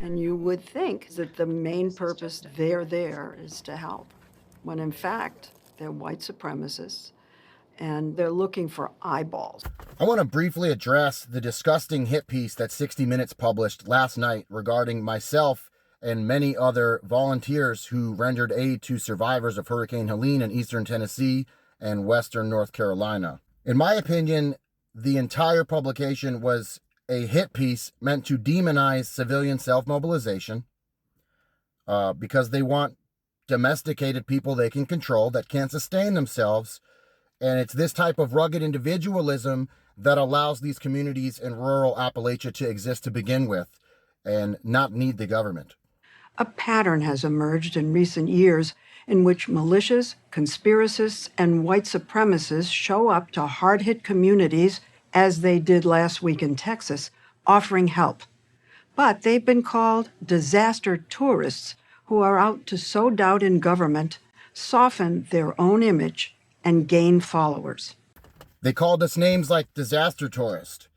And you would think that the main purpose they're there is to help, when in fact, they're white supremacists and they're looking for eyeballs. I want to briefly address the disgusting hit piece that 60 Minutes published last night regarding myself and many other volunteers who rendered aid to survivors of Hurricane Helene in eastern Tennessee and western North Carolina. In my opinion, the entire publication was a hit piece meant to demonize civilian self-mobilization because they want domesticated people they can control that can't sustain themselves. And it's this type of rugged individualism that allows these communities in rural Appalachia to exist to begin with and not need the government. A pattern has emerged in recent years in which militias, conspiracists, and white supremacists show up to hard-hit communities, as they did last week in Texas, offering help. But they've been called disaster tourists who are out to sow doubt in government, soften their own image, and gain followers. They called us names like disaster tourist,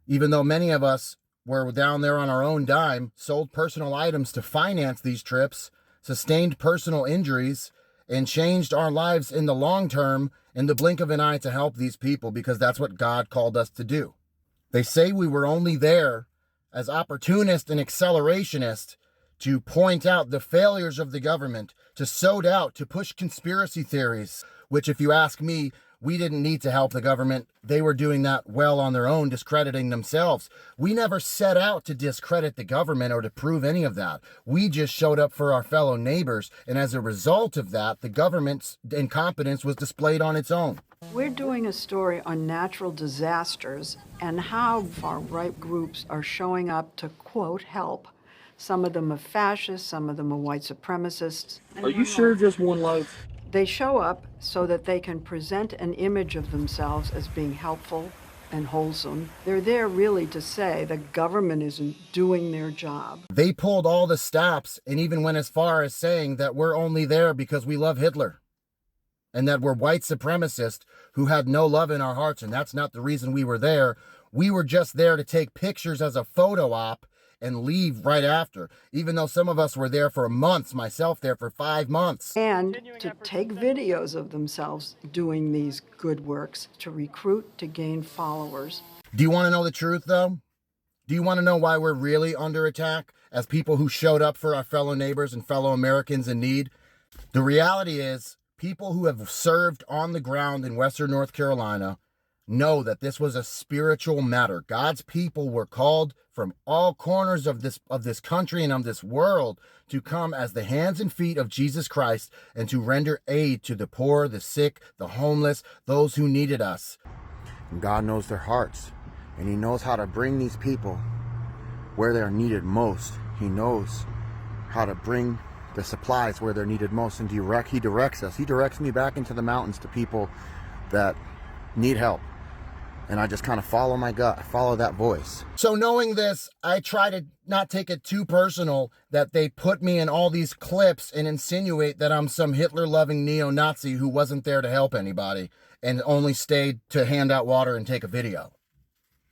even though many of us were down there on our own dime, sold personal items to finance these trips, sustained personal injuries, and changed our lives in the long term in the blink of an eye to help these people because that's what God called us to do. They say we were only there as opportunists and accelerationists to point out the failures of the government, to sow doubt, to push conspiracy theories, which, if you ask me, we didn't need to help the government. They were doing that well on their own, discrediting themselves. We never set out to discredit the government or to prove any of that. We just showed up for our fellow neighbors, and as a result of that, the government's incompetence was displayed on its own. We're doing a story on natural disasters and how far-right groups are showing up to, quote, help. Some of them are fascists, some of them are white supremacists. Are you sure just one loaf? They show up so that they can present an image of themselves as being helpful and wholesome. They're there really to say the government isn't doing their job. They pulled all the stops and even went as far as saying that we're only there because we love Hitler and that we're white supremacists who had no love in our hearts, and that's not the reason we were there. We were just there to take pictures as a photo op and leave right after, even though some of us were there for months, myself there for 5 months. And to take videos of themselves doing these good works, to recruit, to gain followers. Do you want to know the truth, though? Do you want to know why we're really under attack as people who showed up for our fellow neighbors and fellow Americans in need? The reality is, people who have served on the ground in Western North Carolina know that this was a spiritual matter. God's people were called from all corners of this country and of this world to come as the hands and feet of Jesus Christ and to render aid to the poor, the sick, the homeless, those who needed us. And God knows their hearts, and He knows how to bring these people where they're needed most. He knows how to bring the supplies where they're needed most, and He directs us. He directs me back into the mountains to people that need help. And I just kind of follow my gut, follow that voice. So knowing this, I try to not take it too personal that they put me in all these clips and insinuate that I'm some Hitler-loving neo-Nazi who wasn't there to help anybody and only stayed to hand out water and take a video.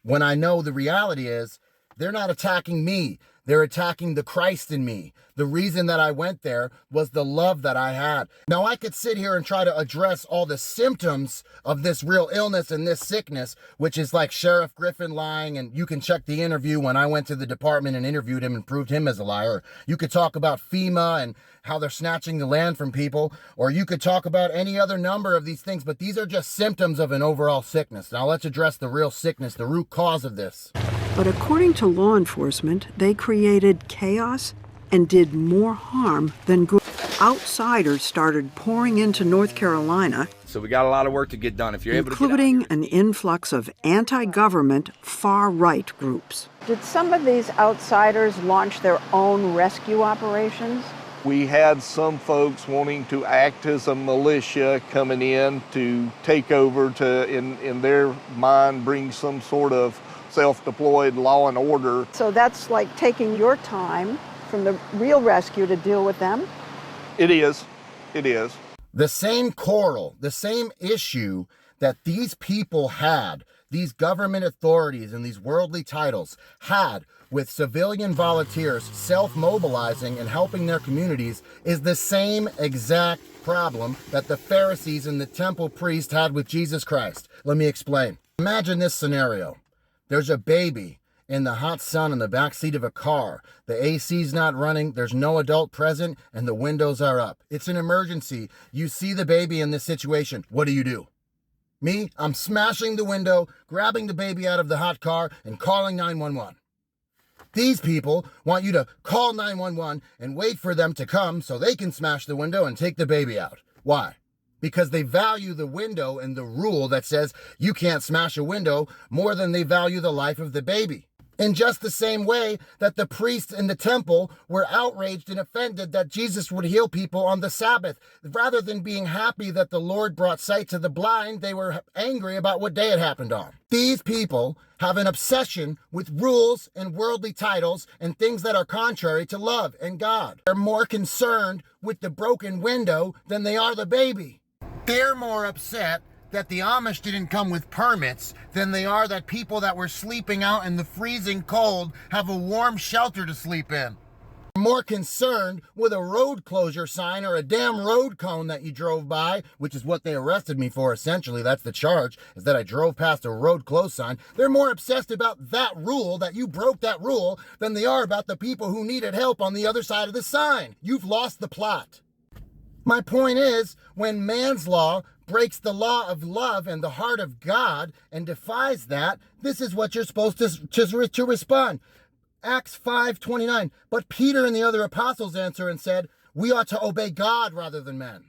When I know the reality is, they're not attacking me. They're attacking the Christ in me. The reason that I went there was the love that I had. Now, I could sit here and try to address all the symptoms of this real illness and this sickness, which is like Sheriff Griffin lying, and you can check the interview when I went to the department and interviewed him and proved him as a liar. You could talk about FEMA and how they're snatching the land from people, or you could talk about any other number of these things, but these are just symptoms of an overall sickness. Now, let's address the real sickness, the root cause of this. But according to law enforcement, they created chaos and did more harm than good. Outsiders started pouring into North Carolina, So we got a lot of work to get done. If you're able to including an influx of anti-government far-right groups. Did some of these outsiders launch their own rescue operations? We had some folks wanting to act as a militia coming in to take over, to, in their mind, bring some sort of self-deployed law and order. So that's like taking your time from the real rescue to deal with them? It is. It is. The same quarrel, the same issue that these people had, these government authorities and these worldly titles had with civilian volunteers self-mobilizing and helping their communities is the same exact problem that the Pharisees and the temple priest had with Jesus Christ. Let me explain. Imagine this scenario. There's a baby in the hot sun in the back seat of a car. The AC's not running, there's no adult present, and the windows are up. It's an emergency. You see the baby in this situation. What do? Me, I'm smashing the window, grabbing the baby out of the hot car, and calling 911. These people want you to call 911 and wait for them to come so they can smash the window and take the baby out. Why? Because they value the window and the rule that says you can't smash a window more than they value the life of the baby. In just the same way that the priests in the temple were outraged and offended that Jesus would heal people on the Sabbath. Rather than being happy that the Lord brought sight to the blind, they were angry about what day it happened on. These people have an obsession with rules and worldly titles and things that are contrary to love and God. They're more concerned with the broken window than they are the baby. They're more upset that the Amish didn't come with permits than they are that people that were sleeping out in the freezing cold have a warm shelter to sleep in. They're more concerned with a road closure sign or a damn road cone that you drove by, which is what they arrested me for essentially. That's the charge, is that I drove past a road close sign. They're more obsessed about that rule, that you broke that rule, than they are about the people who needed help on the other side of the sign. You've lost the plot. My point is, when man's law breaks the law of love and the heart of God and defies that, this is what you're supposed to respond. Acts 5:29. But Peter and the other apostles answer and said, we ought to obey God rather than men.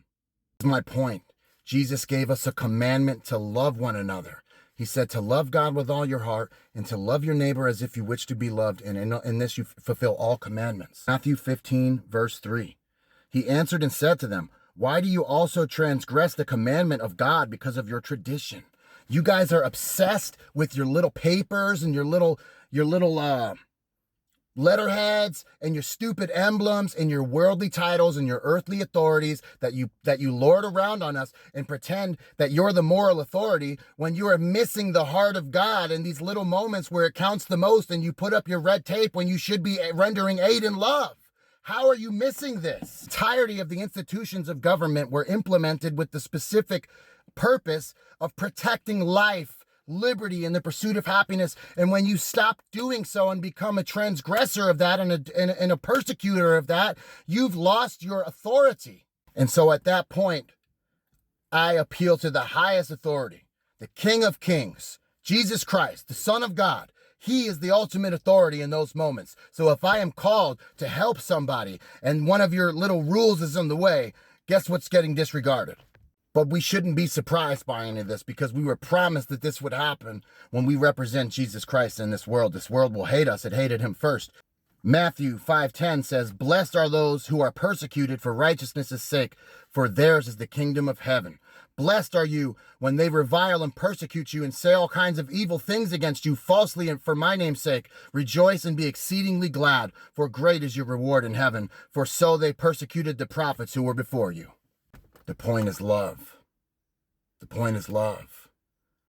This is my point. Jesus gave us a commandment to love one another. He said to love God with all your heart and to love your neighbor as if you wish to be loved. And in this you fulfill all commandments. Matthew 15, verse 3. He answered and said to them, why do you also transgress the commandment of God because of your tradition? You guys are obsessed with your little papers and your little letterheads and your stupid emblems and your worldly titles and your earthly authorities that you lord around on us and pretend that you're the moral authority when you are missing the heart of God in these little moments where it counts the most and you put up your red tape when you should be rendering aid and love. How are you missing this? The entirety of the institutions of government were implemented with the specific purpose of protecting life, liberty, and the pursuit of happiness. And when you stop doing so and become a transgressor of that and a persecutor of that, you've lost your authority. And so at that point, I appeal to the highest authority, the King of Kings, Jesus Christ, the Son of God. He is the ultimate authority in those moments. So if I am called to help somebody and one of your little rules is in the way, guess what's getting disregarded? But we shouldn't be surprised by any of this because we were promised that this would happen when we represent Jesus Christ in this world. This world will hate us. It hated him first. Matthew 5:10 says, blessed are those who are persecuted for righteousness' sake, for theirs is the kingdom of heaven. Blessed are you when they revile and persecute you and say all kinds of evil things against you falsely and for my name's sake. Rejoice and be exceedingly glad, for great is your reward in heaven. For so they persecuted the prophets who were before you. The point is love. The point is love.